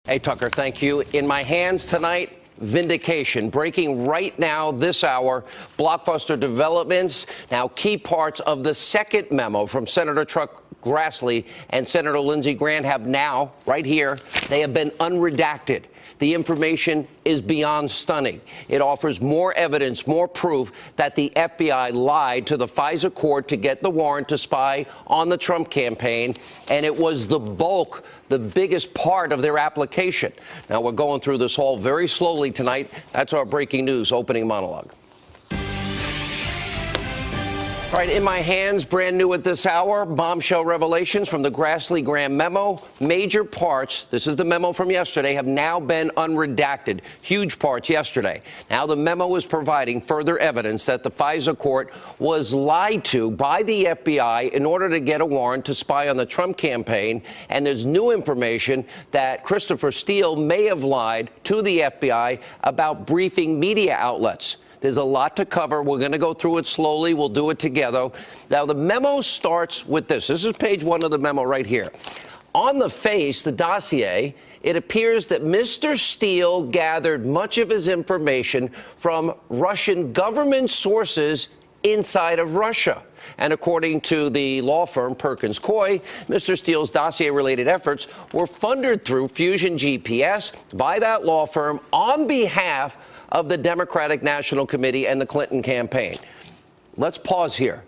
Hey, Tucker, thank you. In my hands tonight, vindication. Breaking right now, this hour, blockbuster developments. Now, key parts of the second memo from Senator Chuck Grassley and Senator Lindsey Graham have now, right here, they have been unredacted. The information is beyond stunning. It offers more evidence, more proof that the FBI lied to the FISA court to get the warrant to spy on the Trump campaign, and it was the bulk, the biggest part of their application. Now, we're going through this all very slowly tonight. That's our breaking news opening monologue. All right, in my hands, brand new at this hour, bombshell revelations from the Grassley-Graham Memo. Major parts, this is the memo from yesterday, have now been unredacted. Huge parts yesterday. Now the memo is providing further evidence that the FISA court was lied to by the FBI in order to get a warrant to spy on the Trump campaign. And there's new information that Christopher Steele may have lied to the FBI about briefing media outlets. There's a lot to cover. We're going to go through it slowly. We'll do it together. Now, the memo starts with this. This is page 1 of the memo right here. On the face, the dossier, it appears that Mr. Steele gathered much of his information from Russian government sources inside of Russia. And according to the law firm Perkins Coie, Mr. Steele's dossier-related efforts were funded through Fusion GPS by that law firm on behalf of the Democratic National Committee and the Clinton campaign. Let's pause here.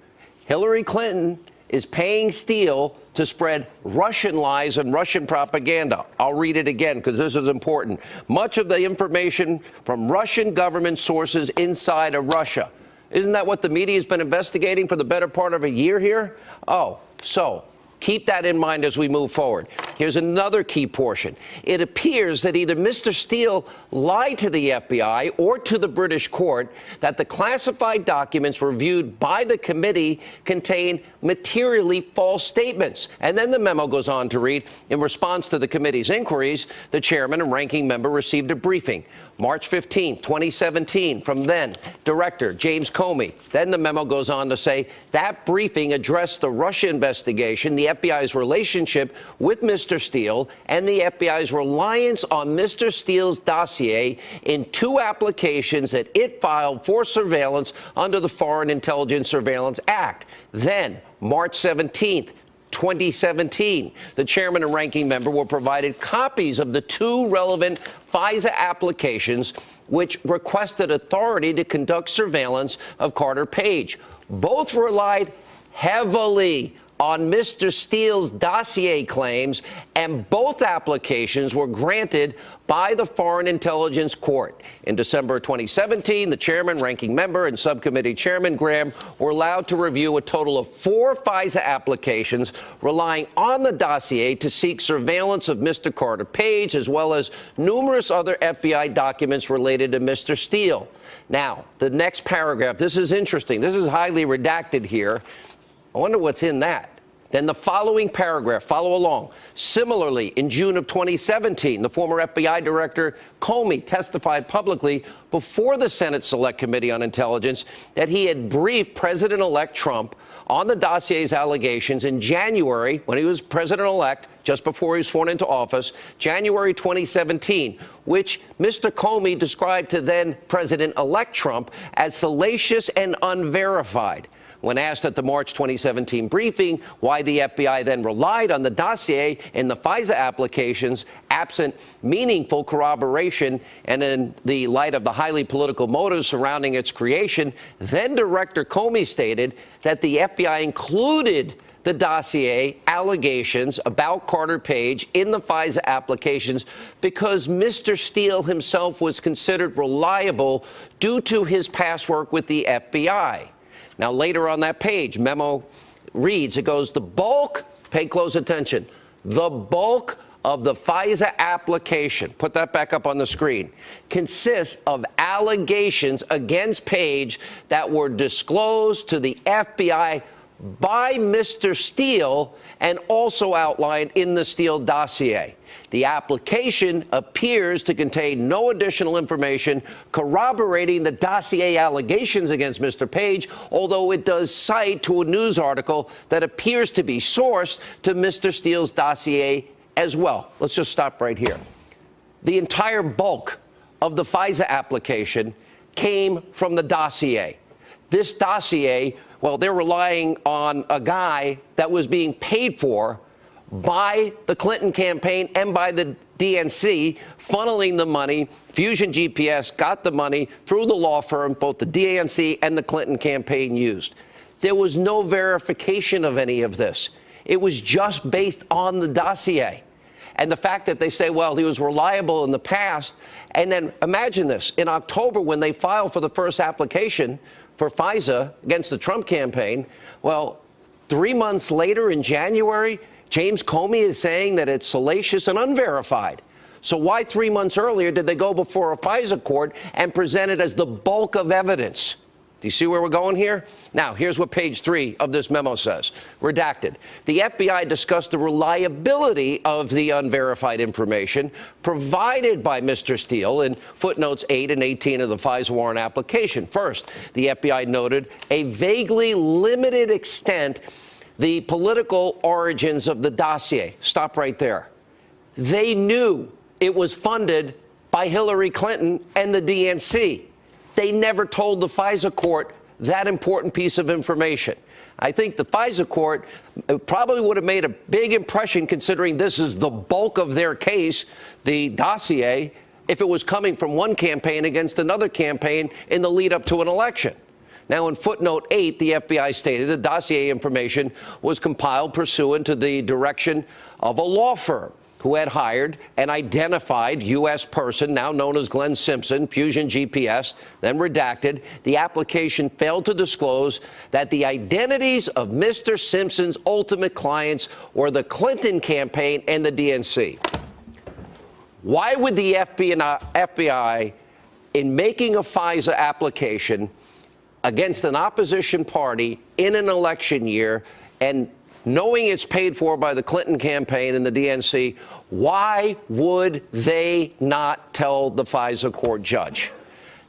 Hillary Clinton is paying Steele to spread Russian lies and Russian propaganda. I'll read it again because this is important. Much of the information from Russian government sources inside of Russia. Isn't that what the media has been investigating for the better part of a year here? Oh, so keep that in mind as we move forward. Here's another key portion. It appears that either Mr. Steele lied to the FBI or to the British court that the classified documents reviewed by the committee contain materially false statements. And then the memo goes on to read, in response to the committee's inquiries, the chairman and ranking member received a briefing March 15, 2017, from then Director James Comey. Then the memo goes on to say that briefing addressed the Russia investigation, the FBI's relationship with Mr. Steele, and the FBI's reliance on Mr. Steele's dossier in 2 applications that it filed for surveillance under the Foreign Intelligence Surveillance Act. Then, March 17th, 2017, the chairman and ranking member were provided copies of the 2 relevant FISA applications which requested authority to conduct surveillance of Carter Page. Both relied heavily on Mr. Steele's dossier claims, and both applications were granted by the Foreign Intelligence Court. In December 2017, the chairman, ranking member, and subcommittee chairman Graham were allowed to review a total of 4 FISA applications relying on the dossier to seek surveillance of Mr. Carter Page, as well as numerous other FBI documents related to Mr. Steele. Now, the next paragraph, this is interesting. This is highly redacted here. I wonder what's in that. Then the following paragraph, follow along. Similarly, in June of 2017, the former FBI Director Comey testified publicly before the Senate Select Committee on Intelligence that he had briefed President-elect Trump on the dossier's allegations in January, when he was president-elect, just before he was sworn into office, January 2017, which Mr. Comey described to then President-elect Trump as salacious and unverified. When asked at the March 2017 briefing why the FBI then relied on the dossier in the FISA applications, absent meaningful corroboration and in the light of the highly political motives surrounding its creation, then Director Comey stated that the FBI included the dossier allegations about Carter Page in the FISA applications because Mr. Steele himself was considered reliable due to his past work with the FBI. Now, later on that page, memo reads, it goes, the bulk, pay close attention, the bulk of the FISA application, put that back up on the screen, consists of allegations against Page that were disclosed to the FBI by Mr. Steele and also outlined in the Steele dossier. The application appears to contain no additional information corroborating the dossier allegations against Mr. Page, although it does cite to a news article that appears to be sourced to Mr. Steele's dossier as well. Let's just stop right here. the entire bulk of the FISA application came from the dossier. This dossier, well, they're relying on a guy that was being paid for by the Clinton campaign and by the DNC, funneling the money. Fusion GPS got the money through the law firm both the DNC and the Clinton campaign used. There was no verification of any of this. It was just based on the dossier. And the fact that they say, well, he was reliable in the past. And then imagine this. In October, when they filed for the first application for FISA against the Trump campaign, well, 3 months later in January, James Comey is saying that it's salacious and unverified. So why 3 months earlier did they go before a FISA court and present it as the bulk of evidence? Do you see where we're going here? Now, here's what page 3 of this memo says. Redacted. The FBI discussed the reliability of the unverified information provided by Mr. Steele in footnotes 8 and 18 of the FISA warrant application. First, the FBI noted a vaguely limited extent the political origins of the dossier. Stop right there. They knew it was funded by Hillary Clinton and the DNC. They never told the FISA court that important piece of information. I think the FISA court probably would have made a big impression, considering this is the bulk of their case, the dossier, if it was coming from one campaign against another campaign in the lead up to an election. Now, in footnote 8, the FBI stated the dossier information was compiled pursuant to the direction of a law firm who had hired an identified U.S. person, now known as Glenn Simpson, Fusion GPS, then redacted. The application failed to disclose that the identities of Mr. Simpson's ultimate clients were the Clinton campaign and the DNC. Why would the FBI, in making a FISA application against an opposition party in an election year and knowing it's paid for by the Clinton campaign and the DNC, why would they not tell the FISA court judge?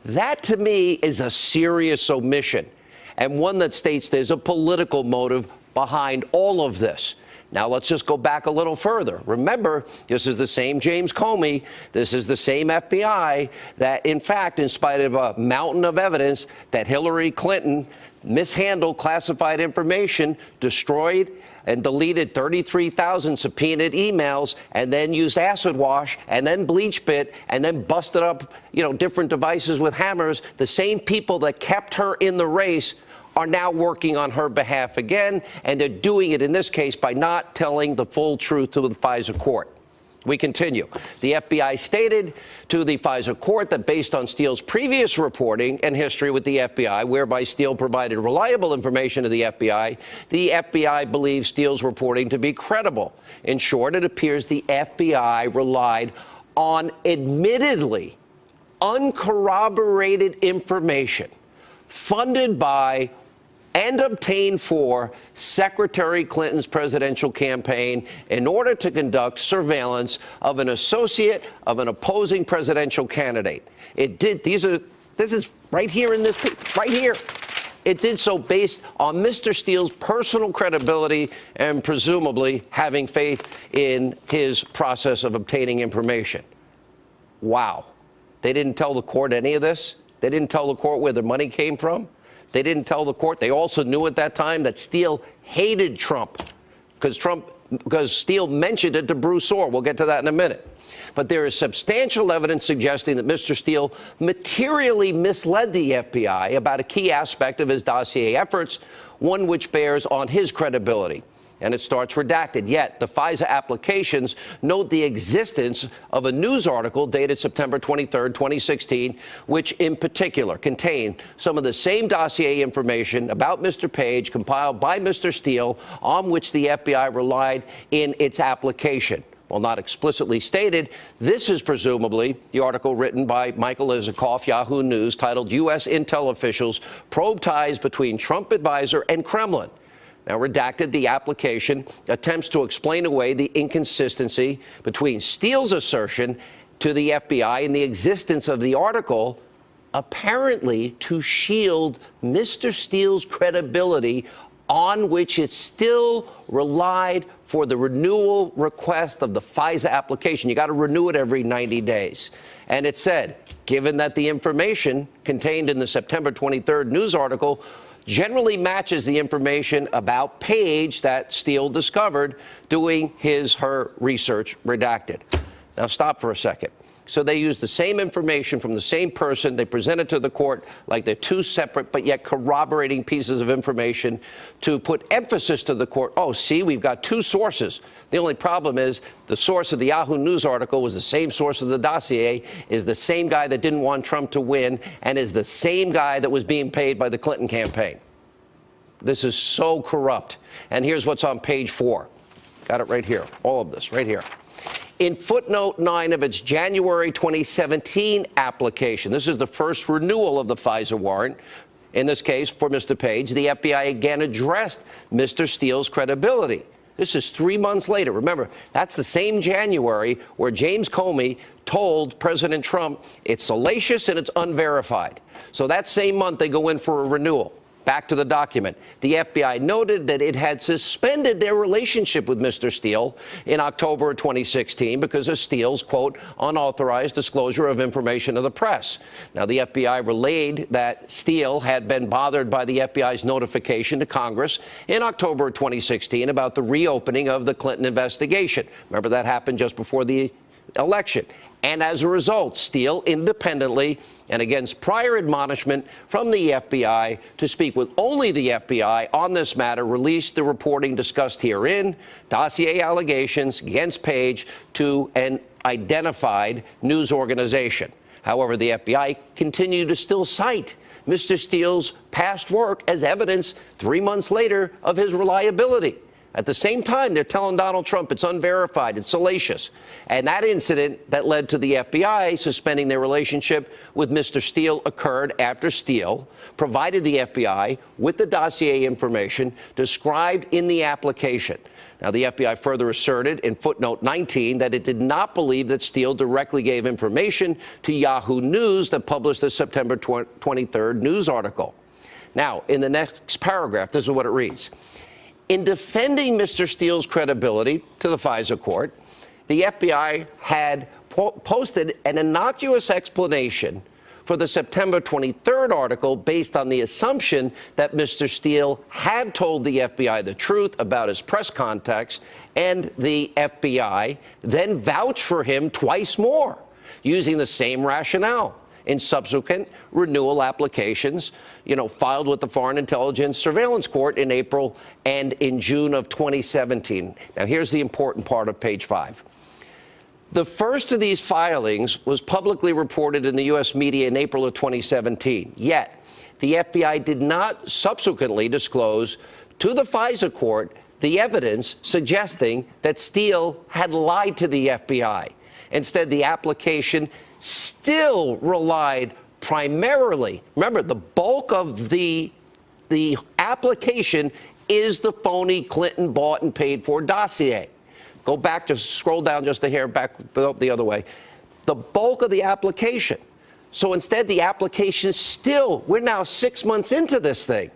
That, to me, is a serious omission, and one that states there's a political motive behind all of this. Now, let's just go back a little further. Remember, this is the same James Comey, this is the same FBI that, in fact, in spite of a mountain of evidence that Hillary Clinton mishandled classified information, destroyed and deleted 33,000 subpoenaed emails, and then used acid wash, and then bleach bit, and then busted up, different devices with hammers. The same people that kept her in the race are now working on her behalf again, and they're doing it in this case by not telling the full truth to the FISA court. We continue. The FBI stated to the FISA court that based on Steele's previous reporting and history with the FBI, whereby Steele provided reliable information to the FBI believes Steele's reporting to be credible. In short, it appears the FBI relied on admittedly uncorroborated information funded by and obtained for Secretary Clinton's presidential campaign in order to conduct surveillance of an associate of an opposing presidential candidate. It did. This is right here in this, right here. It did so based on Mr. Steele's personal credibility and presumably having faith in his process of obtaining information. Wow. They didn't tell the court any of this. They didn't tell the court where the money came from. They didn't tell the court. They also knew at that time that Steele hated Trump because Steele mentioned it to Bruce Orr. We'll get to that in a minute. But there is substantial evidence suggesting that Mr. Steele materially misled the FBI about a key aspect of his dossier efforts, one which bears on his credibility. And it starts redacted. Yet the FISA applications note the existence of a news article dated September 23, 2016, which in particular contained some of the same dossier information about Mr. Page compiled by Mr. Steele, on which the FBI relied in its application. While not explicitly stated, this is presumably the article written by Michael Isikoff, Yahoo News, titled U.S. Intel Officials Probe Ties Between Trump Advisor and Kremlin. Now, redacted, the application attempts to explain away the inconsistency between Steele's assertion to the FBI and the existence of the article, apparently to shield Mr. Steele's credibility on which it still relied for the renewal request of the FISA application. You got to renew it every 90 days. And it said, given that the information contained in the September 23rd news article generally matches the information about Page that Steele discovered doing her research redacted. Now stop for a second. So they used the same information from the same person. They presented to the court like they're two separate but yet corroborating pieces of information to put emphasis to the court. Oh, see, we've got two sources. The only problem is the source of the Yahoo News article was the same source of the dossier, is the same guy that didn't want Trump to win, and is the same guy that was being paid by the Clinton campaign. This is so corrupt. And here's what's on page 4. Got it right here. All of this right here. In footnote 9 of its January 2017 application, this is the first renewal of the FISA warrant. In this case, for Mr. Page, the FBI again addressed Mr. Steele's credibility. This is 3 months later. Remember, that's the same January where James Comey told President Trump it's salacious and it's unverified. So that same month, they go in for a renewal. Back to the document. The FBI noted that it had suspended their relationship with Mr. Steele in October of 2016 because of Steele's, quote, unauthorized disclosure of information to the press. Now, the FBI relayed that Steele had been bothered by the FBI's notification to Congress in October of 2016 about the reopening of the Clinton investigation. Remember, that happened just before the election. And as a result, Steele independently and against prior admonishment from the FBI to speak with only the FBI on this matter, released the reporting discussed herein, dossier allegations against Page to an identified news organization. However, the FBI continued to still cite Mr. Steele's past work as evidence 3 months later of his reliability. At the same time, they're telling Donald Trump it's unverified, it's salacious. And that incident that led to the FBI suspending their relationship with Mr. Steele occurred after Steele provided the FBI with the dossier information described in the application. Now, the FBI further asserted in footnote 19 that it did not believe that Steele directly gave information to Yahoo News that published the September 23rd news article. Now, in the next paragraph, this is what it reads. In defending Mr. Steele's credibility to the FISA court, the FBI had posted an innocuous explanation for the September 23rd article based on the assumption that Mr. Steele had told the FBI the truth about his press contacts, and the FBI then vouched for him twice more, using the same rationale in subsequent renewal applications, filed with the Foreign Intelligence Surveillance Court in April and in June of 2017. Now, here's the important part of page 5. The first of these filings was publicly reported in the U.S. media in April of 2017. Yet, the FBI did not subsequently disclose to the FISA court the evidence suggesting that Steele had lied to the FBI. Instead, the application still relied primarily, remember, the bulk of the application is the phony Clinton bought and paid for dossier. Go back, just scroll down just a hair, back the other way. The bulk of the application. So instead, the application still, we're now 6 months into this thing,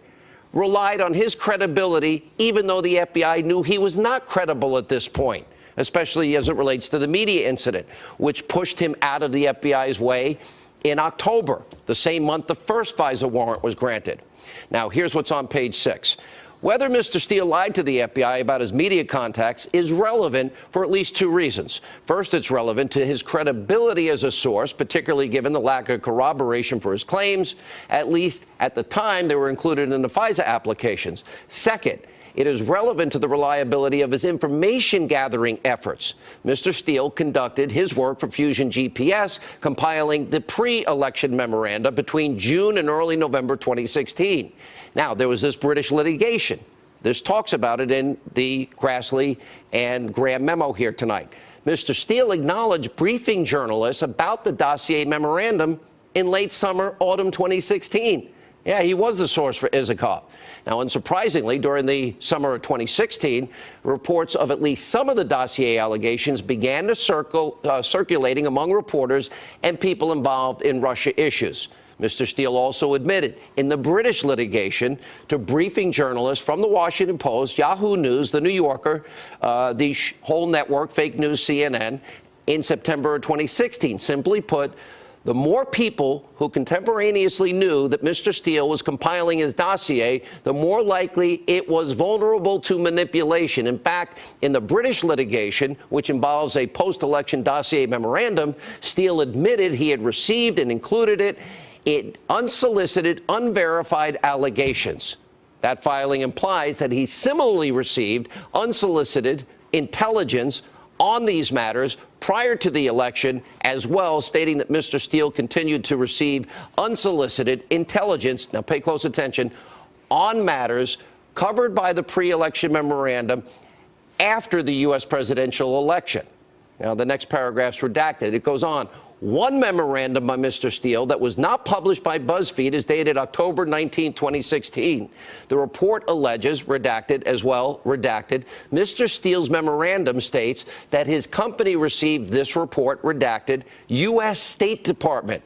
relied on his credibility, even though the FBI knew he was not credible at this point, especially as it relates to the media incident, which pushed him out of the FBI's way in October, the same month the first FISA warrant was granted. Now, here's what's on page 6. Whether Mr. Steele lied to the FBI about his media contacts is relevant for at least 2 reasons. First, it's relevant to his credibility as a source, particularly given the lack of corroboration for his claims. At least at the time, they were included in the FISA applications. Second, it is relevant to the reliability of his information-gathering efforts. Mr. Steele conducted his work for Fusion GPS, compiling the pre-election memoranda between June and early November 2016. Now, there was this British litigation. This talks about it in the Grassley and Graham memo here tonight. Mr. Steele acknowledged briefing journalists about the dossier memorandum in late summer, autumn 2016. Yeah, he was the source for Isikoff. Now, unsurprisingly, during the summer of 2016, reports of at least some of the dossier allegations began to circulating among reporters and people involved in Russia issues. Mr. Steele also admitted in the British litigation to briefing journalists from the Washington Post, Yahoo News, The New Yorker, the whole network, fake news, CNN, in September of 2016. Simply put, the more people who contemporaneously knew that Mr. Steele was compiling his dossier, the more likely it was vulnerable to manipulation. In fact, in the British litigation, which involves a post-election dossier memorandum, Steele admitted he had received and included it in unsolicited, unverified allegations. That filing implies that he similarly received unsolicited intelligence on these matters prior to the election as well, stating that Mr. Steele continued to receive unsolicited intelligence, now pay close attention, on matters covered by the pre-election memorandum after the U.S. presidential election. Now, the next paragraph's redacted. It goes on. One memorandum by Mr. Steele that was not published by BuzzFeed is dated October 19, 2016. The report alleges, redacted as well, redacted, Mr. Steele's memorandum states that his company received this report, redacted, U.S. State Department,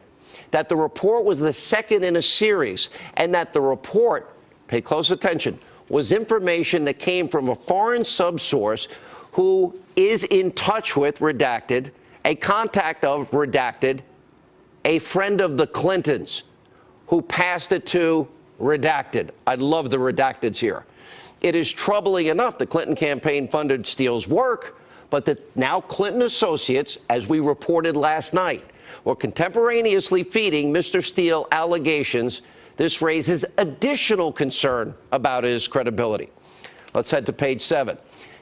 that the report was the second in a series, and that the report, pay close attention, was information that came from a foreign subsource who is in touch with, redacted, a contact of, redacted, a friend of the Clintons who passed it to, redacted. I love the redacteds here. It is troubling enough the Clinton campaign funded Steele's work, but that now Clinton associates, as we reported last night, were contemporaneously feeding Mr. Steele allegations. This raises additional concern about his credibility. Let's head to page 7.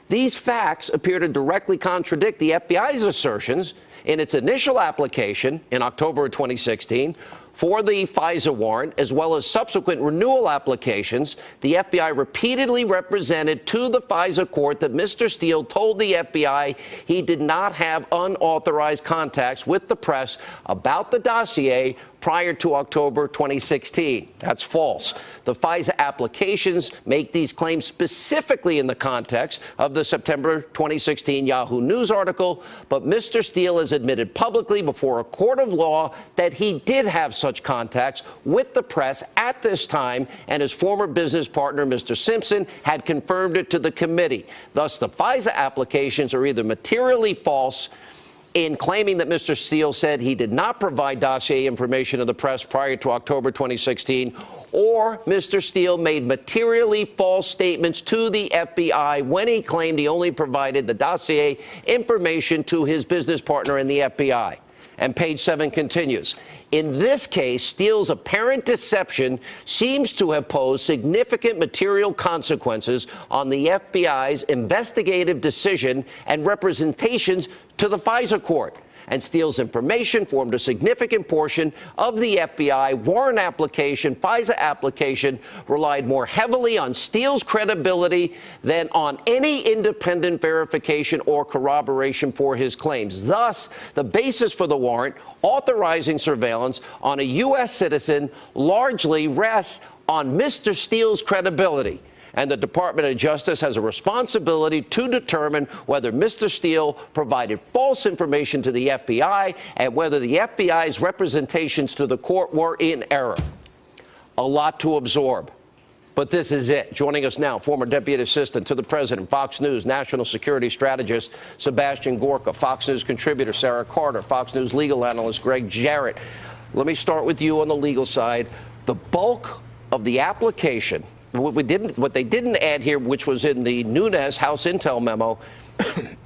These facts appear to directly contradict the FBI's assertions in its initial application in October of 2016 for the FISA warrant, as well as subsequent renewal applications. The FBI repeatedly represented to the FISA court that Mr. Steele told the FBI he did not have unauthorized contacts with the press about the dossier prior to October 2016. That's false. The FISA applications make these claims specifically in the context of the September 2016 Yahoo News article, but Mr. Steele has admitted publicly before a court of law that he did have such contacts with the press at this time, and his former business partner, Mr. Simpson, had confirmed it to the committee. Thus, the FISA applications are either materially false in claiming that Mr. Steele said he did not provide dossier information to the press prior to October 2016, or Mr. Steele made materially false statements to the FBI when he claimed he only provided the dossier information to his business partner in the FBI. And page 7 continues. In this case, Steele's apparent deception seems to have posed significant material consequences on the FBI's investigative decision and representations to the FISA court. And Steele's information formed a significant portion of the FBI warrant application. FISA application relied more heavily on Steele's credibility than on any independent verification or corroboration for his claims. Thus, the basis for the warrant authorizing surveillance on a U.S. citizen largely rests on Mr. Steele's credibility. And the Department of Justice has a responsibility to determine whether Mr. Steele provided false information to the FBI and whether the FBI's representations to the court were in error. A lot to absorb. But this is it. Joining us now, former Deputy Assistant to the President, Fox News National Security Strategist Sebastian Gorka, Fox News contributor Sarah Carter, Fox News legal analyst Greg Jarrett. Let me start with you on the legal side. The bulk of the application, what they didn't add here, which was in the Nunes House Intel memo,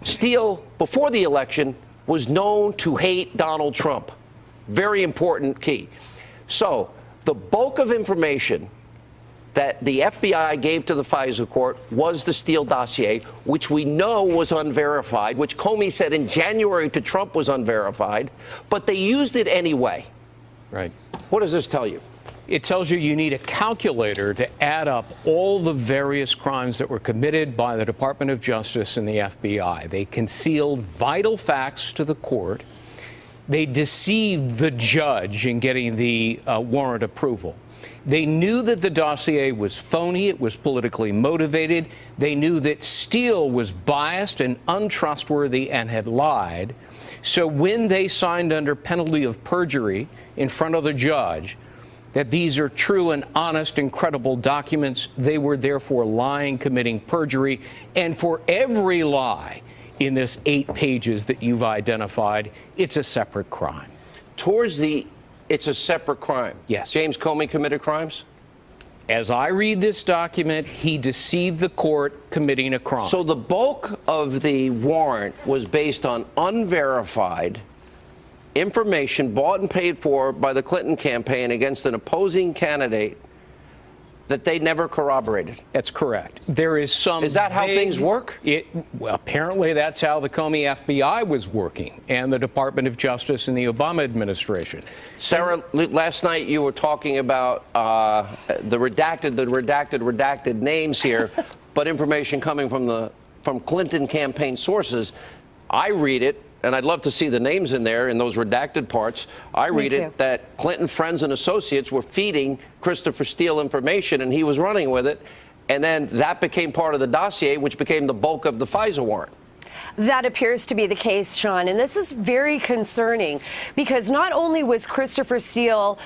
Steele, before the election, was known to hate Donald Trump. Very important key. So the bulk of information that the FBI gave to the FISA court was the Steele dossier, which we know was unverified, which Comey said in January to Trump was unverified, but they used it anyway. Right. What does this tell you? It tells you need a calculator to add up all the various crimes that were committed by the Department of Justice and the FBI. They concealed vital facts to the court. They deceived the judge in getting the warrant approval. They knew that the dossier was phony. It was politically motivated. They knew that Steele was biased and untrustworthy and had lied. So when they signed under penalty of perjury in front of the judge, that these are true and honest and credible documents. They were therefore lying, committing perjury, and for every lie in this 8 pages that you've identified, it's a separate crime. It's a separate crime. Yes. James Comey committed crimes? As I read this document, he deceived the court, committing a crime. So the bulk of the warrant was based on unverified information bought and paid for by the Clinton campaign against an opposing candidate that they never corroborated. That's correct. There is some. Is that how things work? Well, apparently that's how the Comey FBI was working, and the Department of Justice and the Obama administration. Sarah, last night you were talking about the redacted names here, but information coming from Clinton campaign sources. I read it, and I'd love to see the names in there in those redacted parts. I read it that Clinton friends and associates were feeding Christopher Steele information, and he was running with it. And then that became part of the dossier, which became the bulk of the FISA warrant. That appears to be the case, Sean, and this is very concerning because not only was Christopher Steele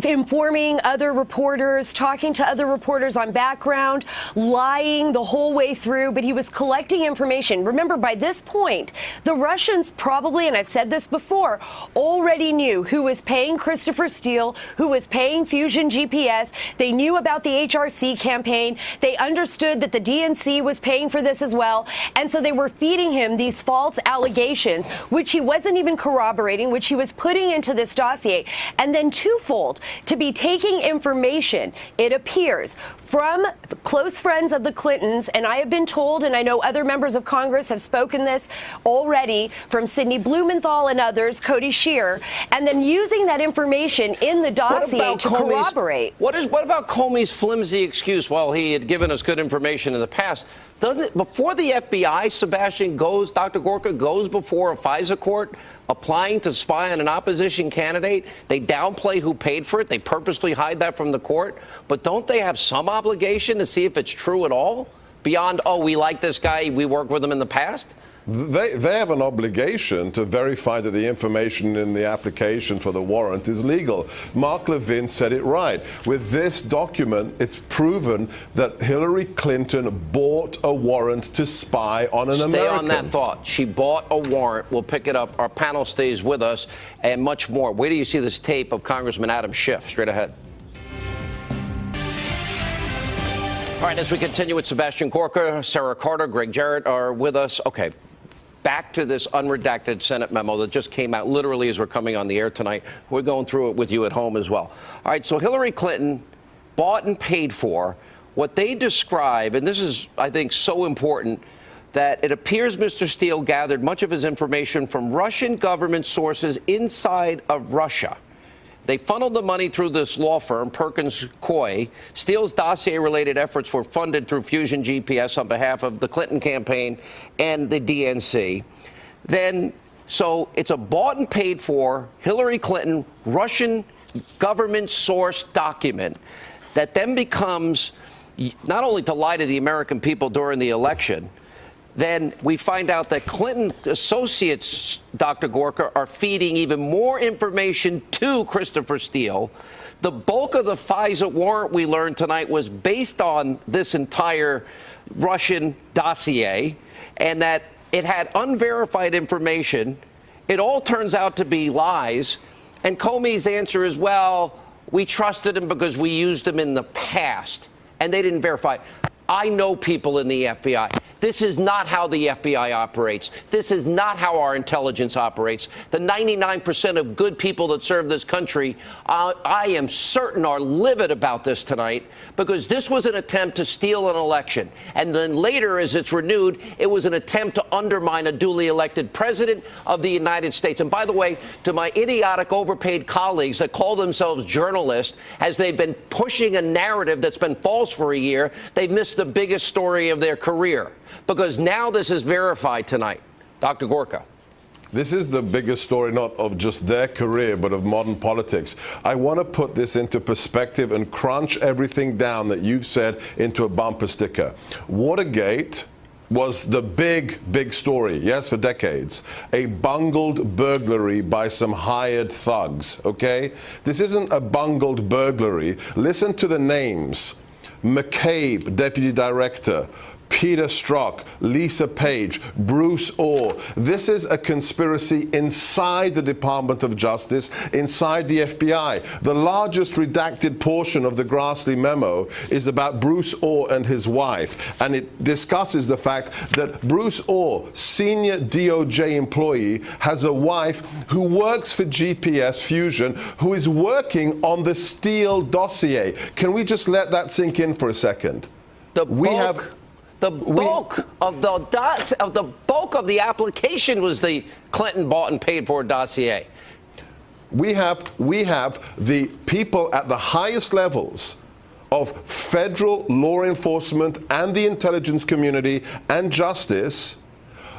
informing other reporters, talking to other reporters on background, lying the whole way through, but he was collecting information. Remember, by this point, the Russians probably, and I've said this before, already knew who was paying Christopher Steele, who was paying Fusion GPS. They knew about the HRC campaign. They understood that the DNC was paying for this as well. And so they were feeding him these false allegations, which he wasn't even corroborating, which he was putting into this dossier. And then twofold, to be taking information, it appears, from close friends of the Clintons, and I have been told, and I know other members of Congress have spoken this already, from Sidney Blumenthal and others, Cody Shear, and then using that information in the dossier to corroborate. What about Comey's flimsy excuse? Well, he had given us good information in the past. Doesn't it, before the FBI, Sebastian, Dr. Gorka goes before a FISA court applying to spy on an opposition candidate, they downplay who paid for it. They purposely hide that from the court. But don't they have some obligation to see if it's true at all? Beyond, oh, we like this guy, we worked with him in the past? They have an obligation to verify that the information in the application for the warrant is legal. Mark Levin said it right. With this document, it's proven that Hillary Clinton bought a warrant to spy on an American. Stay on that thought. She bought a warrant. We'll pick it up. Our panel stays with us and much more. Where do you see this tape of Congressman Adam Schiff? Straight ahead. All right, as we continue with Sebastian Gorka, Sarah Carter, Greg Jarrett are with us. Okay. Back to this unredacted Senate memo that just came out literally as we're coming on the air tonight. We're going through it with you at home as well. All right, so Hillary Clinton bought and paid for what they describe, and this is, I think, so important, that it appears Mr. Steele gathered much of his information from Russian government sources inside of Russia. They funneled the money through this law firm, Perkins Coie. Steele's dossier-related efforts were funded through Fusion GPS on behalf of the Clinton campaign and the DNC. So it's a bought and paid for Hillary Clinton Russian government source document that then becomes not only to lie to the American people during the election. Then we find out that Clinton associates, Dr. Gorka, are feeding even more information to Christopher Steele. The bulk of the FISA warrant, we learned tonight, was based on this entire Russian dossier, and that it had unverified information. It all turns out to be lies. And Comey's answer is, well, we trusted him because we used him in the past, and they didn't verify it. I know people in the FBI. This is not how the FBI operates. This is not how our intelligence operates. The 99% of good people that serve this country, I am certain, are livid about this tonight, because this was an attempt to steal an election. And then later, as it's renewed, it was an attempt to undermine a duly elected president of the United States. And by the way, to my idiotic, overpaid colleagues that call themselves journalists, as they've been pushing a narrative that's been false for a year, they've missed the biggest story of their career, because now this is verified tonight. Dr. Gorka. This is the biggest story, not of just their career, but of modern politics. I want to put this into perspective and crunch everything down that you've said into a bumper sticker. Watergate was the big story, yes, for decades. A bungled burglary by some hired thugs, okay? This isn't a bungled burglary. Listen to the names. McCabe, Deputy Director. Peter Strzok, Lisa Page, Bruce Orr. This is a conspiracy inside the Department of Justice, inside the FBI. The largest redacted portion of the Grassley memo is about Bruce Orr and his wife, and it discusses the fact that Bruce Orr, senior DOJ employee, has a wife who works for GPS Fusion, who is working on the Steele dossier. Can we just let that sink in for a second? The bulk of the application was the Clinton bought and paid for dossier. We have the people at the highest levels of federal law enforcement and the intelligence community and justice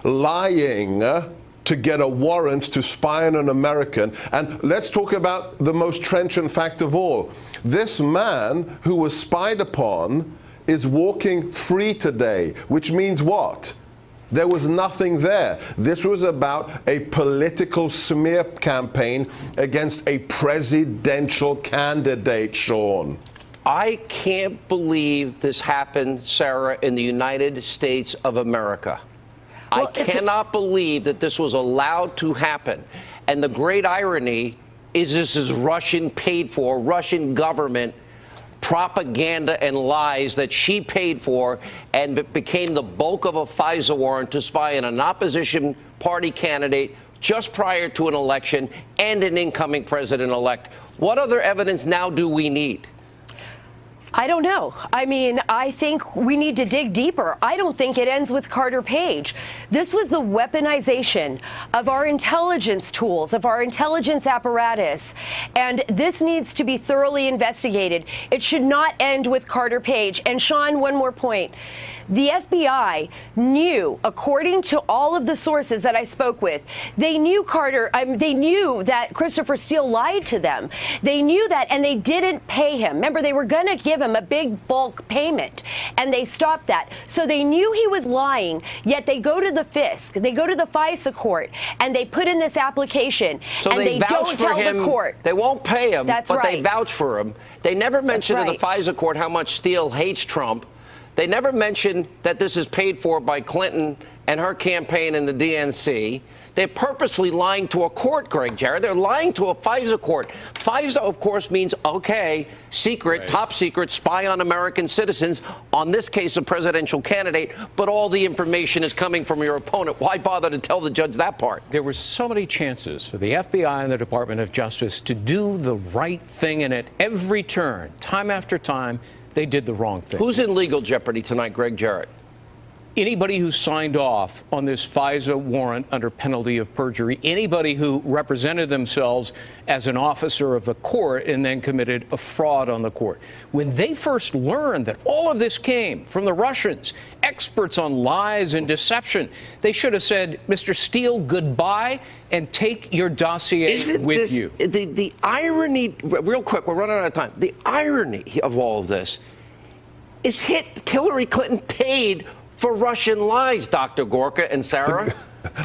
lying to get a warrant to spy on an American. And let's talk about the most trenchant fact of all. This man who was spied upon is walking free today, which means what? There was nothing there. This was about a political smear campaign against a presidential candidate, Sean. I can't believe this happened, Sarah, in the United States of America. Well, I cannot believe that this was allowed to happen. And the great irony is this is Russian paid for, Russian government propaganda and lies that she paid for, and it became the bulk of a FISA warrant to spy on an opposition party candidate just prior to an election and an incoming president-elect. What other evidence now do we need? I don't know. I mean, I think we need to dig deeper. I don't think it ends with Carter Page. This was the weaponization of our intelligence tools, of our intelligence apparatus, and this needs to be thoroughly investigated. It should not end with Carter Page. And Sean, one more point. The FBI knew, according to all of the sources that I spoke with, they knew they knew that Christopher Steele lied to them. They knew that, and they didn't pay him. Remember, they were going to give him a big bulk payment, and they stopped that. So they knew he was lying, yet they go to the FISC, they go to the FISA court, and they put in this application, so and they don't tell the court. They won't pay him, but right. They vouch for him. They never mention to the FISA court how much Steele hates Trump. They never mention that this is paid for by Clinton and her campaign and the DNC. They're purposely lying to a court, Greg Jarrett. They're lying to a FISA court. FISA, of course, means, okay, secret, right, top secret, spy on American citizens, on this case, a presidential candidate, but all the information is coming from your opponent. Why bother to tell the judge that part? There were so many chances for the FBI and the Department of Justice to do the right thing, and at every turn, time after time, they did the wrong thing. Who's in legal jeopardy tonight, Greg Jarrett? Anybody who signed off on this FISA warrant under penalty of perjury, anybody who represented themselves as an officer of the court and then committed a fraud on the court. When they first learned that all of this came from the Russians, experts on lies and deception, they should have said, Mr. Steele, goodbye, and take your dossier with you. The irony, real quick, we're running out of time. The irony of all of this is Hillary Clinton paid for Russian lies, Dr. Gorka and Sarah.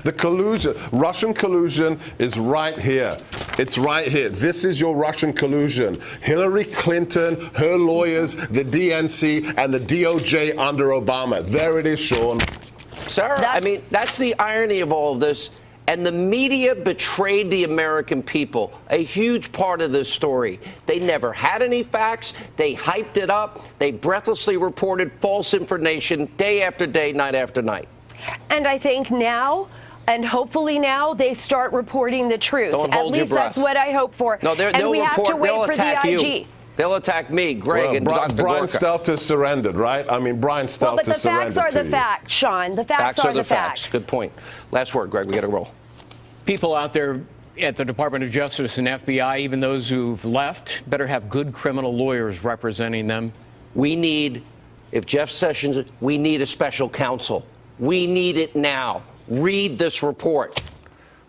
The collusion, Russian collusion is right here. It's right here. This is your Russian collusion. Hillary Clinton, her lawyers, the DNC, and the DOJ under Obama. There it is, Sean. Sarah, I mean, that's the irony of all of this. And the media betrayed the American people, a huge part of this story. They never had any facts. They hyped it up. They breathlessly reported false information day after day, night after night. And I think now, and hopefully now, they start reporting the truth. Don't hold your breath. At least that's what I hope for. No, and we have to wait for the IG. You. They'll attack me, Greg, and Dr. Brian Gorka. Stelter surrendered, right? I mean, Brian Stelter surrendered to you. But the facts are the facts, Sean. The facts are the facts. Good point. Last word, Greg. We got to roll. People out there at the Department of Justice and FBI, even those who've left, better have good criminal lawyers representing them. We need, if Jeff Sessions, we need a special counsel. We need it now. Read this report.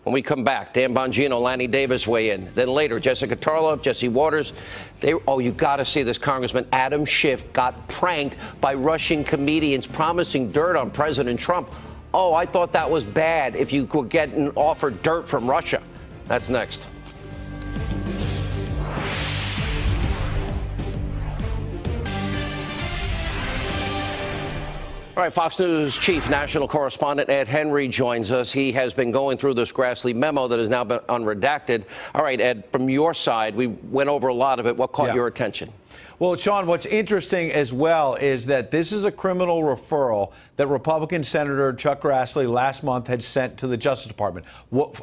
When we come back, Dan Bongino, Lanny Davis weigh in. Then later, Jessica Tarlov, Jesse Waters. You got to see this. Congressman Adam Schiff got pranked by Russian comedians promising dirt on President Trump. Oh, I thought that was bad if you could get and offer dirt from Russia. That's next. All right, Fox News chief national correspondent Ed Henry joins us. He has been going through this Grassley memo that has now been unredacted. All right, Ed, from your side, we went over a lot of it. What caught your attention? Well, Sean, what's interesting as well is that this is a criminal referral that Republican Senator Chuck Grassley last month had sent to the Justice Department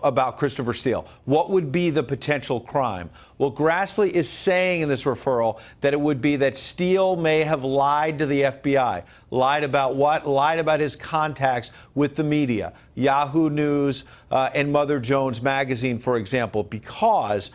about Christopher Steele. What would be the potential crime? Well, Grassley is saying in this referral that it would be that Steele may have lied to the FBI. Lied about what? Lied about his contacts with the media, Yahoo News and Mother Jones Magazine, for example, because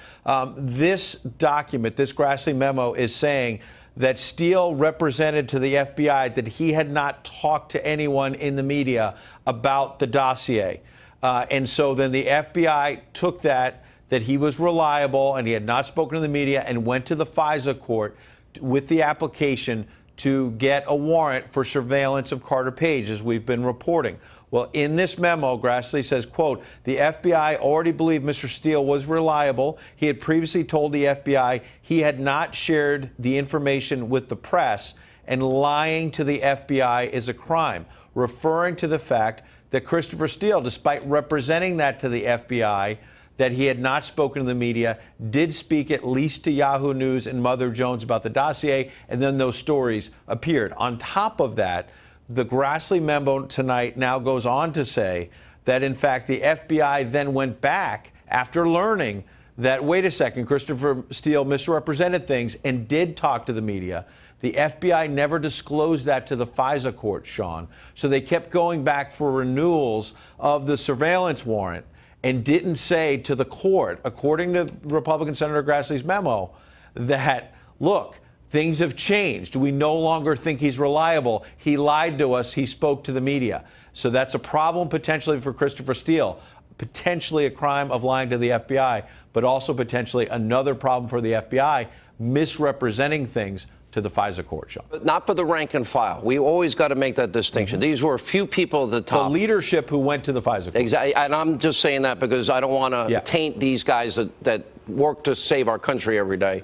this document, this Grassley memo, is saying that Steele represented to the FBI that he had not talked to anyone in the media about the dossier. And so then the FBI took that he was reliable and he had not spoken to the media and went to the FISA court with the application to get a warrant for surveillance of Carter Page, as we've been reporting. Well, in this memo, Grassley says, quote, the FBI already believed Mr. Steele was reliable. He had previously told the FBI he had not shared the information with the press, and lying to the FBI is a crime, referring to the fact that Christopher Steele, despite representing that to the FBI, that he had not spoken to the media, did speak at least to Yahoo News and Mother Jones about the dossier, and then those stories appeared. On top of that, the Grassley memo tonight now goes on to say that, in fact, the FBI then went back after learning that, wait a second, Christopher Steele misrepresented things and did talk to the media. The FBI never disclosed that to the FISA court, Sean. So they kept going back for renewals of the surveillance warrant and didn't say to the court, according to Republican Senator Grassley's memo, that, look, things have changed. We no longer think he's reliable. He lied to us. He spoke to the media. So that's a problem potentially for Christopher Steele, potentially a crime of lying to the FBI, but also potentially another problem for the FBI, misrepresenting things to the FISA court, Sean. But not for the rank and file. We always got to make that distinction. These were a few people at the top. The leadership who went to the FISA court. Exactly. And I'm just saying that because I don't want to taint these guys that work to save our country every day.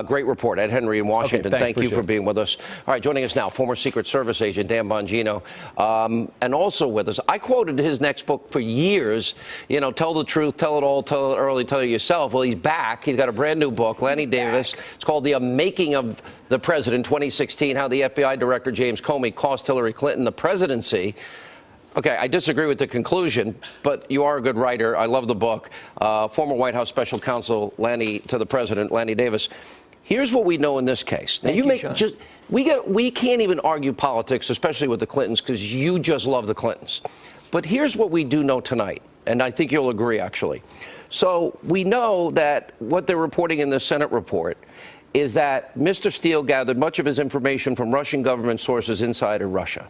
Great report. Ed Henry in Washington. Okay, thanks, Thank you for being with us. All right, joining us now, former Secret Service agent Dan Bongino. And also with us, I quoted his next book for years, you know, Tell the Truth, Tell It All, Tell It Early, Tell It Yourself. Well, he's back. He's got a brand new book, Lanny Davis. It's called The Making of the President, 2016, How the FBI Director James Comey Cost Hillary Clinton the Presidency. Okay, I disagree with the conclusion, but you are a good writer. I love the book. Former White House Special Counsel to the President, Lanny Davis. Here's what we know in this case. Now, we can't even argue politics, especially with the Clintons, because you just love the Clintons. But here's what we do know tonight, and I think you'll agree, actually. So we know that what they're reporting in the Senate report is that Mr. Steele gathered much of his information from Russian government sources inside of Russia.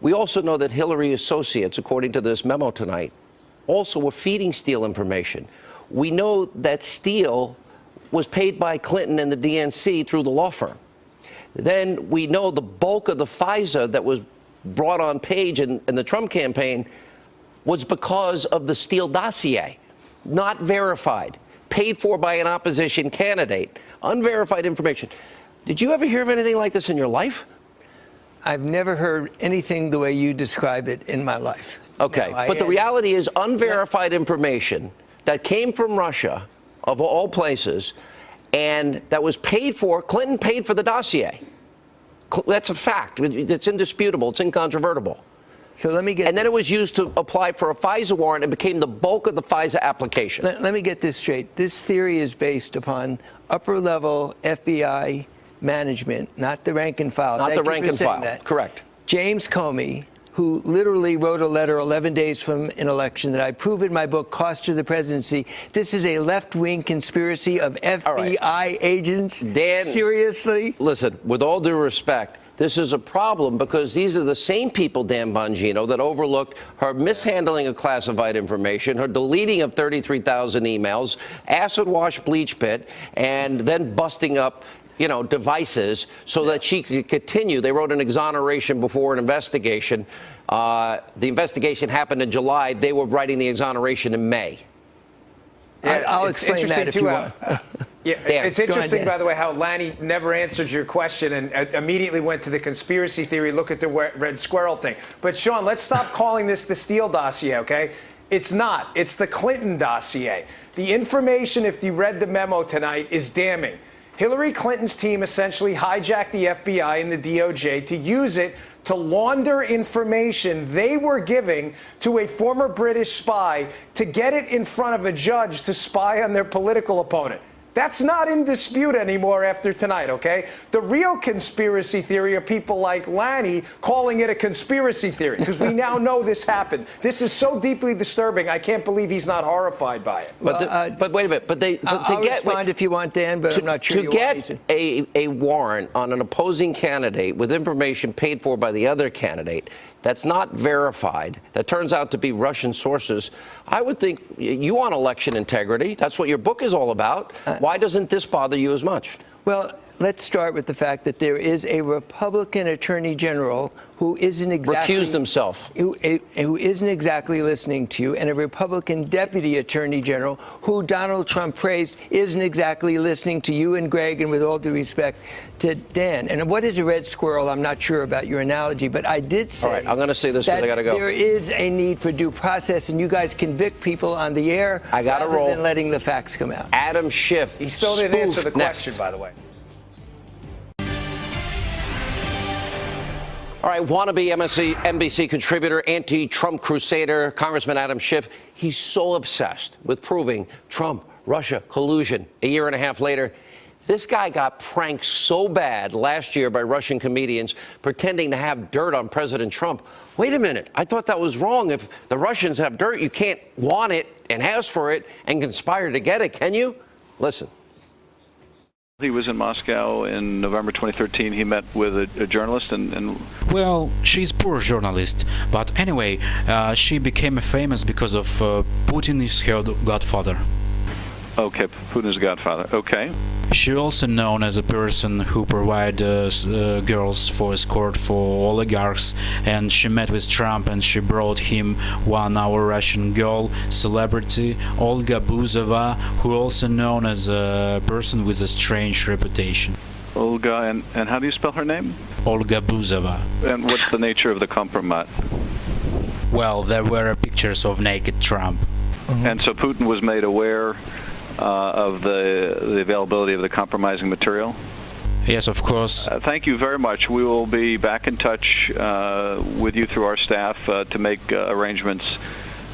We also know that Hillary associates, according to this memo tonight, also were feeding Steele information. We know that Steele was paid by Clinton and the DNC through the law firm. Then we know the bulk of the FISA that was brought on Page in the Trump campaign was because of the Steele dossier, not verified, paid for by an opposition candidate, unverified information. Did you ever hear of anything like this in your life? I've never heard anything the way you describe it in my life. Okay, no, but the reality is unverified information that came from Russia, of all places, and that was paid for. Clinton paid for the dossier. That's a fact. It's indisputable. It's incontrovertible. So let me get. And then it was used to apply for a FISA warrant and became the bulk of the FISA application. Let me get this straight. This theory is based upon upper-level FBI management, not the rank and file. Not the rank and file. Correct. James Comey, who literally wrote a letter 11 days from an election that I prove in my book, Cost to the Presidency. This is a left-wing conspiracy of FBI agents. Dan, seriously? Listen, with all due respect, this is a problem because these are the same people, Dan Bongino, that overlooked her mishandling of classified information, her deleting of 33,000 emails, acid wash bleach pit, and then busting up devices so that she could continue. They wrote an exoneration before an investigation. The investigation happened in July. They were writing the exoneration in May. I'll explain that if you want. Yeah, it's interesting, by the way, how Lanny never answered your question and immediately went to the conspiracy theory, look at the red squirrel thing. But, Sean, let's stop calling this the Steele dossier, okay? It's not. It's the Clinton dossier. The information, if you read the memo tonight, is damning. Hillary Clinton's team essentially hijacked the FBI and the DOJ to use it to launder information they were giving to a former British spy to get it in front of a judge to spy on their political opponent. That's not in dispute anymore after tonight, okay? The real conspiracy theory are people like Lanny calling it a conspiracy theory, because we now know this happened. This is so deeply disturbing, I can't believe he's not horrified by it. But wait a minute. I'll respond if you want, Dan, but I'm not sure you want me to. To get a warrant on an opposing candidate with information paid for by the other candidate that's not verified, that turns out to be Russian sources, I would think you want election integrity. That's what your book is all about. Why doesn't this bother you as much? Well, let's start with the fact that there is a Republican attorney general who isn't exactly recused himself, who isn't exactly listening to you, and a Republican deputy attorney general who Donald Trump praised isn't exactly listening to you and Greg, and with all due respect to Dan. And what is a red squirrel? I'm not sure about your analogy, but I did say. All right, I'm going to say this because I got to go. There is a need for due process, and you guys convict people on the air rather than letting the facts come out. Adam Schiff. He still didn't answer the question, by the way. All right, wannabe NBC contributor, anti-Trump crusader, Congressman Adam Schiff. He's so obsessed with proving Trump-Russia collusion. A year and a half later, this guy got pranked so bad last year by Russian comedians pretending to have dirt on President Trump. Wait a minute. I thought that was wrong. If the Russians have dirt, you can't want it and ask for it and conspire to get it, can you? Listen. He was in Moscow in November 2013. He met with a journalist and... Well, she's poor journalist, but anyway, she became famous because of Putin is her godfather. Okay, Putin's godfather. Okay. She also known as a person who provide girls for escort for oligarchs, and she met with Trump and she brought him our Russian girl, celebrity, Olga Buzova, who also known as a person with a strange reputation. Olga, and how do you spell her name? Olga Buzova. And what's the nature of the compromise? Well, there were pictures of naked Trump. Mm-hmm. And so Putin was made aware of the availability of the compromising material? Yes, of course. Thank you very much. We will be back in touch with you through our staff to make arrangements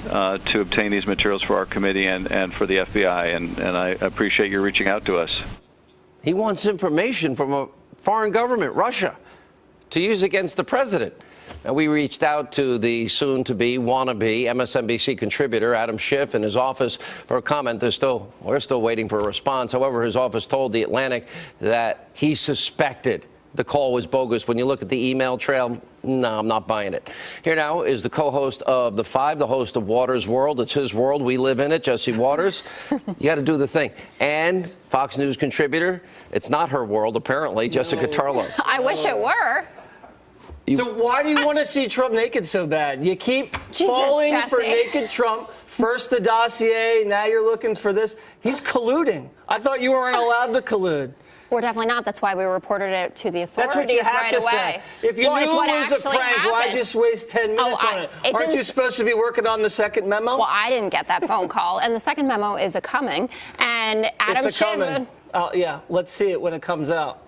to obtain these materials for our committee and for the FBI, and I appreciate you reaching out to us. He wants information from a foreign government, Russia, to use against the president. Now, we reached out to the soon-to-be wannabe MSNBC contributor Adam Schiff in his office for a comment. We're still waiting for a response. However, his office told The Atlantic that he suspected the call was bogus. When you look at the email trail, no, I'm not buying it. Here now is the co-host of The Five, the host of Waters World. It's his world. We live in it. Jesse Waters. You got to do the thing. And Fox News contributor. It's not her world, apparently. Jessica Tarlow. I wish it were. So why do you want to see Trump naked so bad? You keep falling for naked Trump. First the dossier, now you're looking for this. He's colluding. I thought you weren't allowed to collude. We're definitely not. That's why we reported it to the authorities right away. That's what you have to say. If you knew it was a prank, why just waste 10 minutes on it? Aren't you supposed to be working on the second memo? Well, I didn't get that phone call, and the second memo is coming. And Adam Schiff. Yeah, let's see it when it comes out.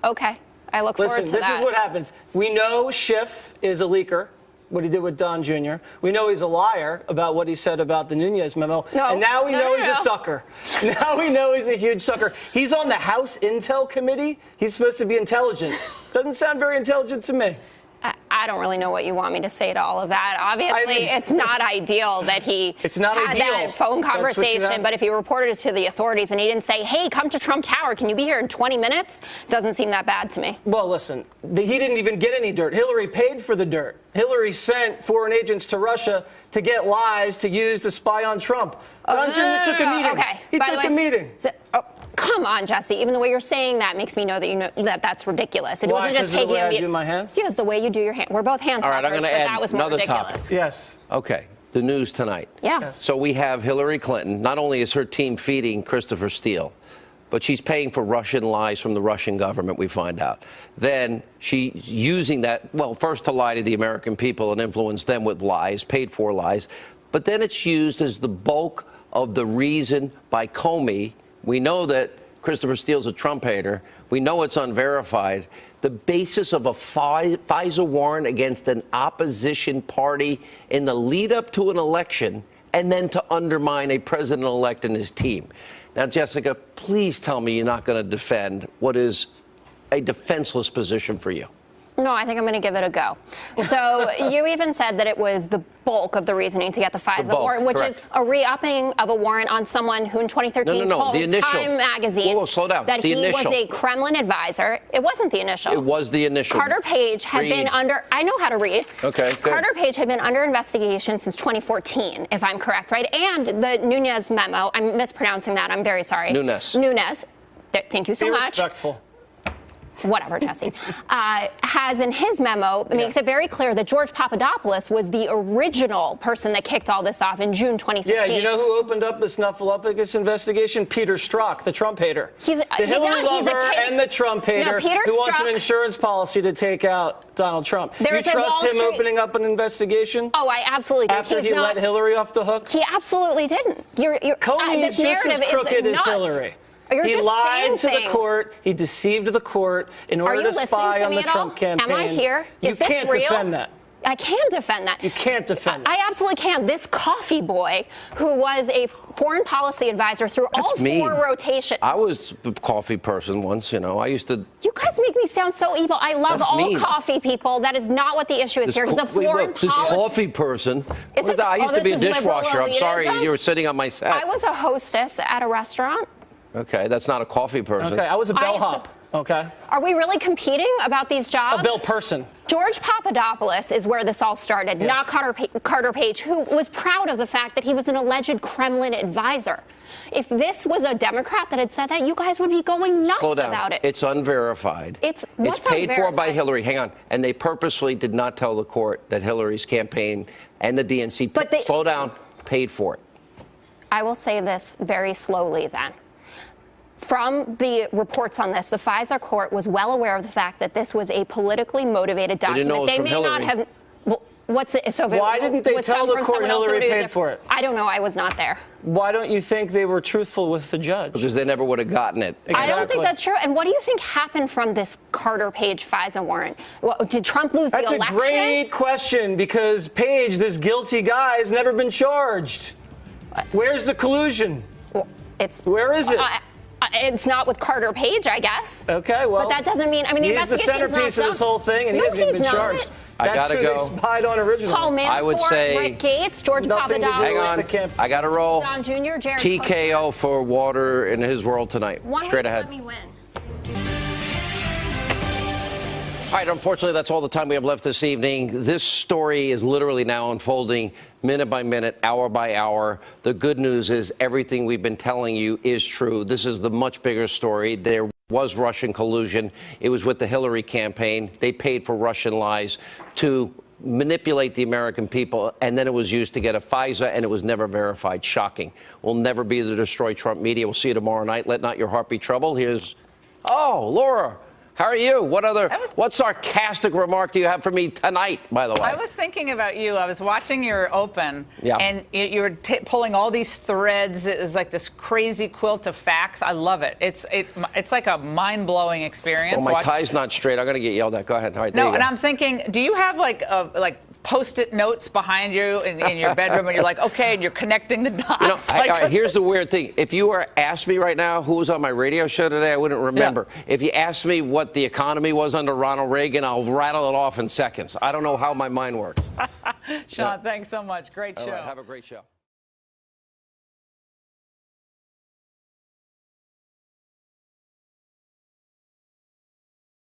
Okay. I look forward to that. Listen, this is what happens. We know Schiff is a leaker, what he did with Don Jr. We know he's a liar about what he said about the Nunez memo. No, and now we know he's a sucker. Now we know he's a huge sucker. He's on the House Intel Committee. He's supposed to be intelligent. Doesn't sound very intelligent to me. I don't really know what you want me to say to all of that. Obviously, it's not ideal that he had that phone conversation, but if he reported it to the authorities and he didn't say, hey, come to Trump Tower, can you be here in 20 minutes? Doesn't seem that bad to me. Well, listen, he didn't even get any dirt. Hillary paid for the dirt. Hillary sent foreign agents to Russia to get lies to use to spy on Trump. Donald Trump took a meeting. Okay. He took a meeting. Come on, Jesse. Even the way you're saying that makes me know that you know that that's ridiculous. It Why? wasn't just taking the way a I do my hands? Because the way you do your hand. We're both hand All right, I'm talkers, going to but add that was more another ridiculous. topic. Yes. Okay. The news tonight. Yeah. Yes. So we have Hillary Clinton. Not only is her team feeding Christopher Steele, but she's paying for Russian lies from the Russian government, we find out. Then she's using that, well, first to lie to the American people and influence them with lies, paid for lies. But then it's used as the bulk of the reason by Comey. We know that Christopher Steele's a Trump hater. We know it's unverified. The basis of a FISA warrant against an opposition party in the lead up to an election and then to undermine a president-elect and his team. Now, Jessica, please tell me you're not going to defend what is a defenseless position for you. No, I think I'm going to give it a go. So you even said that it was the bulk of the reasoning to get the FISA warrant, which is a re-upping of a warrant on someone who in 2013 told Time magazine slow down. that he was a Kremlin advisor. It wasn't the initial. It was the initial. Carter Page had been under, I know how to read. Okay, good. Carter Page had been under investigation since 2014, if I'm correct, right? And the Nunes memo, I'm mispronouncing that, I'm very sorry. Nunes. Thank you so much. Be respectful. Whatever, Jesse, has in his memo, makes it very clear that George Papadopoulos was the original person that kicked all this off in June 2016. Yeah, you know who opened up the Snuffleupagus investigation? Peter Strzok, the Trump hater. The Hillary lover and the Trump hater who wants an insurance policy to take out Donald Trump. You trust him opening up an investigation? Oh, I absolutely do. After he let Hillary off the hook? He absolutely didn't. Comey is just as crooked as Hillary. He lied to the court. He deceived the court in order to spy on the Trump campaign. Am I here? You can't defend that. I can defend that. You can't defend it. I absolutely can. This coffee boy, who was a foreign policy advisor through all four rotations. I was a coffee person once, you know. I used to. You guys make me sound so evil. I love all coffee people. That is not what the issue is here. He's a foreign policy. This coffee person. I used to be a dishwasher. I'm sorry, you were sitting on my set. I was a hostess at a restaurant. Okay, that's not a coffee person. Okay, I was a bellhop. Okay. Are we really competing about these jobs? A bell person. George Papadopoulos is where this all started, not Carter Page, who was proud of the fact that he was an alleged Kremlin advisor. If this was a Democrat that had said that, you guys would be going nuts about it. It's unverified. It's paid for by Hillary. Hang on. And they purposely did not tell the court that Hillary's campaign and the DNC, slow down, paid for it. I will say this very slowly then. From the reports on this, the FISA court was well aware of the fact that this was a politically motivated document. They didn't know it was from Hillary. Not have. Well, what's it? So why didn't they tell the court Hillary paid for it? I don't know. I was not there. Why don't you think they were truthful with the judge? Because they never would have gotten it. Exactly. I don't think that's true. And what do you think happened from this Carter Page FISA warrant? Did Trump lose the election? That's a great question, because Page, this guilty guy, has never been charged. Where's the collusion? Well, where is it? It's not with Carter Page, I guess. Okay, well. But that doesn't mean, the he's the centerpiece of this whole thing, and he hasn't even been charged. I gotta go. That's who they spied on originally. Paul Manafort, I would say Rick Gates, George Papadopoulos. Hang on, I gotta roll. Don Jr., Jared TKO for water in his world tonight. Straight ahead. Let me win. All right, unfortunately, that's all the time we have left this evening. This story is literally now unfolding minute by minute, hour by hour. The good news is everything we've been telling you is true. This is the much bigger story. There was Russian collusion. It was with the Hillary campaign. They paid for Russian lies to manipulate the American people, and then it was used to get a FISA, and it was never verified. Shocking. We'll never be the Destroy Trump media. We'll see you tomorrow night. Let not your heart be troubled. Here's, Laura. How are you? What sarcastic remark do you have for me tonight, by the way? I was thinking about you. I was watching your open, yeah. And you were pulling all these threads. It was like this crazy quilt of facts. I love it. It's like a mind-blowing experience. Well, my tie's not straight. I'm going to get yelled at. Go ahead. All right, there you go. And I'm thinking, do you have like Post-it notes behind you in your bedroom, and you're like, okay, and you're connecting the dots. You know, all right, here's the weird thing. If you were asked me right now who was on my radio show today, I wouldn't remember. Yeah. If you asked me what the economy was under Ronald Reagan, I'll rattle it off in seconds. I don't know how my mind works. Sean, thanks so much. Great show. All right, have a great show.